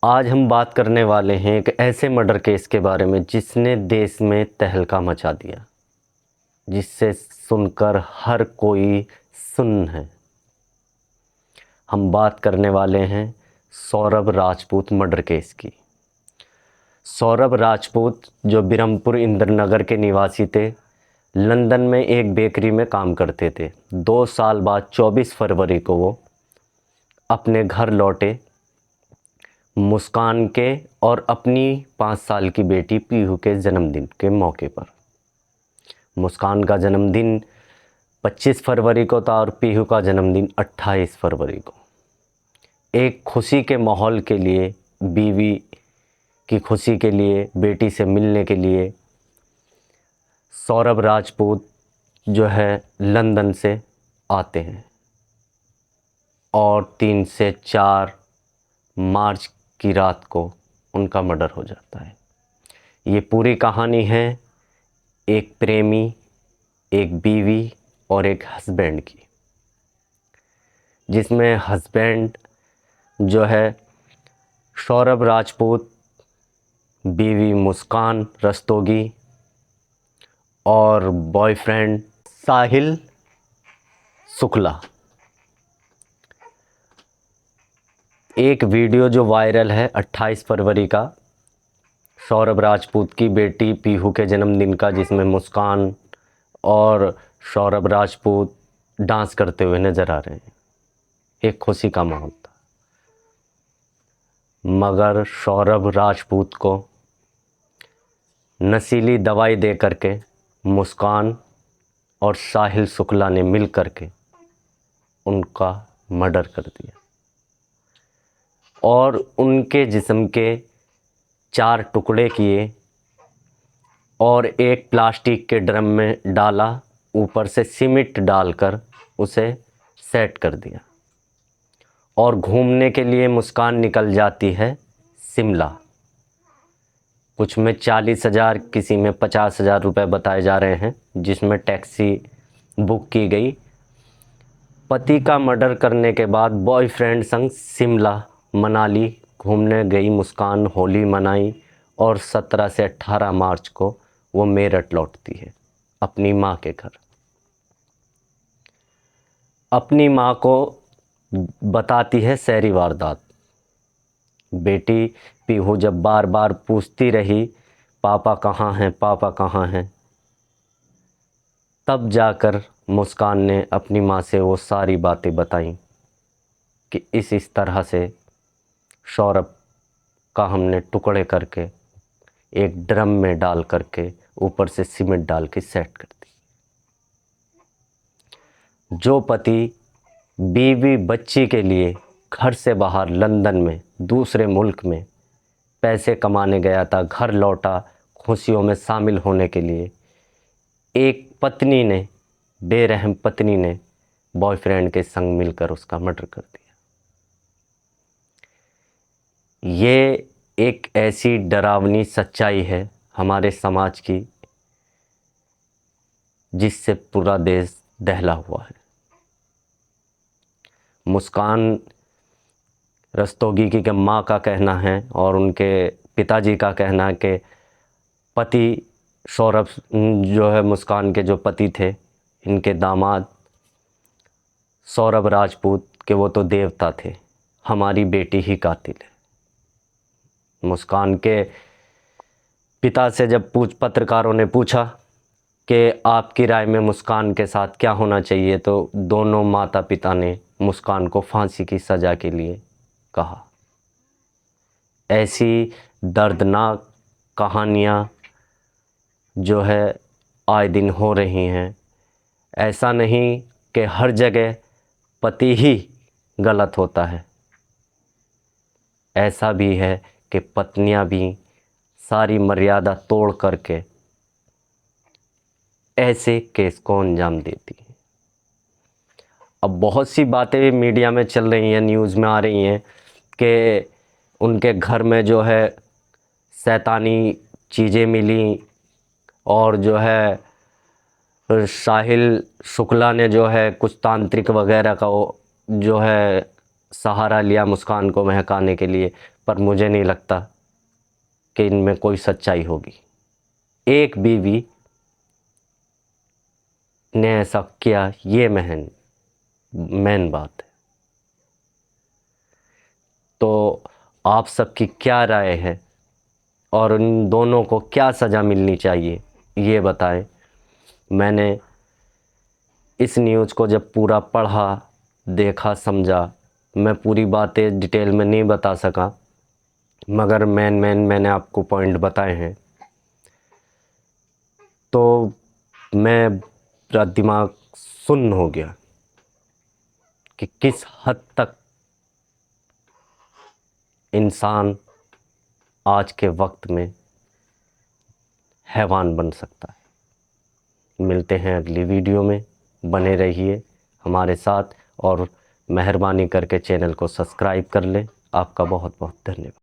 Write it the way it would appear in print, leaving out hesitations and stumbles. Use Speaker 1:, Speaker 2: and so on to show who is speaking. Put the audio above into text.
Speaker 1: आज हम बात करने वाले हैं एक ऐसे मर्डर केस के बारे में जिसने देश में तहलका मचा दिया, जिससे सुनकर हर कोई सुन्न है। हम बात करने वाले हैं सौरभ राजपूत मर्डर केस की। सौरभ राजपूत जो बिरमपुर इंद्रनगर के निवासी थे, लंदन में एक बेकरी में काम करते थे। 2 साल बाद 24 फरवरी को वो अपने घर लौटे, मुस्कान के और अपनी 5 साल की बेटी पीहू के जन्मदिन के मौके पर। मुस्कान का जन्मदिन 25 फरवरी को था और पीहू का जन्मदिन 28 फरवरी को। एक खुशी के माहौल के लिए, बीवी की खुशी के लिए, बेटी से मिलने के लिए सौरभ राजपूत जो है लंदन से आते हैं और 3 से 4 मार्च की रात को उनका मर्डर हो जाता है। ये पूरी कहानी है एक प्रेमी, एक बीवी और एक हस्बैंड की, जिसमें हस्बैंड जो है सौरभ राजपूत, बीवी मुस्कान रस्तोगी और बॉयफ्रेंड साहिल शुक्ला। एक वीडियो जो वायरल है 28 फरवरी का, सौरभ राजपूत की बेटी पीहू के जन्मदिन का, जिसमें मुस्कान और सौरभ राजपूत डांस करते हुए नज़र आ रहे हैं। एक खुशी का माहौल था, मगर सौरभ राजपूत को नशीली दवाई दे करके मुस्कान और साहिल शुक्ला ने मिल करके उनका मर्डर कर दिया और उनके जिस्म के 4 टुकड़े किए और एक प्लास्टिक के ड्रम में डाला, ऊपर से सीमेंट डालकर उसे सेट कर दिया और घूमने के लिए मुस्कान निकल जाती है शिमला। कुछ में 40,000, किसी में 50,000 रुपये बताए जा रहे हैं, जिसमें टैक्सी बुक की गई। पति का मर्डर करने के बाद बॉयफ्रेंड संग शिमला मनाली घूमने गई मुस्कान, होली मनाई और 17 से 18 मार्च को वो मेरठ लौटती है अपनी माँ के घर। अपनी माँ को बताती है सारी वारदात। बेटी पीहू जब बार बार पूछती रही पापा कहाँ हैं, पापा कहाँ हैं, तब जाकर मुस्कान ने अपनी माँ से वो सारी बातें बताई कि इस तरह से सौरभ का हमने टुकड़े करके एक ड्रम में डाल करके ऊपर से सीमेंट डाल के सेट कर दी। जो पति बीवी बच्ची के लिए घर से बाहर लंदन में, दूसरे मुल्क में पैसे कमाने गया था, घर लौटा खुशियों में शामिल होने के लिए, एक पत्नी ने, बेरहम पत्नी ने बॉयफ्रेंड के संग मिलकर उसका मर्डर कर दिया। ये एक ऐसी डरावनी सच्चाई है हमारे समाज की, जिससे पूरा देश दहला हुआ है। मुस्कान रस्तोगी की माँ का कहना है और उनके पिताजी का कहना है कि पति सौरभ जो है, मुस्कान के जो पति थे, इनके दामाद सौरभ राजपूत के, वो तो देवता थे, हमारी बेटी ही कातिल है। मुस्कान के पिता से जब पत्रकारों ने पूछा कि आपकी राय में मुस्कान के साथ क्या होना चाहिए, तो दोनों माता पिता ने मुस्कान को फांसी की सज़ा के लिए कहा। ऐसी दर्दनाक कहानियाँ जो है आए दिन हो रही हैं। ऐसा नहीं कि हर जगह पति ही गलत होता है, ऐसा भी है कि पत्नियां भी सारी मर्यादा तोड़ करके ऐसे केस को अंजाम देती हैं। अब बहुत सी बातें मीडिया में चल रही हैं, न्यूज़ में आ रही हैं कि उनके घर में जो है शैतानी चीज़ें मिली और जो है साहिल शुक्ला ने जो है कुछ तांत्रिक वगैरह का जो है सहारा लिया मुस्कान को महकाने के लिए, पर मुझे नहीं लगता कि इनमें कोई सच्चाई होगी। एक बीवी ने ऐसा किया, ये मेन बात है। तो आप सबकी क्या राय है और उन दोनों को क्या सज़ा मिलनी चाहिए, ये बताएं। मैंने इस न्यूज़ को जब पूरा पढ़ा, देखा, समझा, मैं पूरी बातें डिटेल में नहीं बता सका, मगर मैंने आपको पॉइंट बताए हैं। तो मेरा दिमाग सुन्न हो गया कि किस हद तक इंसान आज के वक्त में हैवान बन सकता है। मिलते हैं अगली वीडियो में, बने रहिए हमारे साथ और मेहरबानी करके चैनल को सब्सक्राइब कर लें। आपका बहुत बहुत धन्यवाद।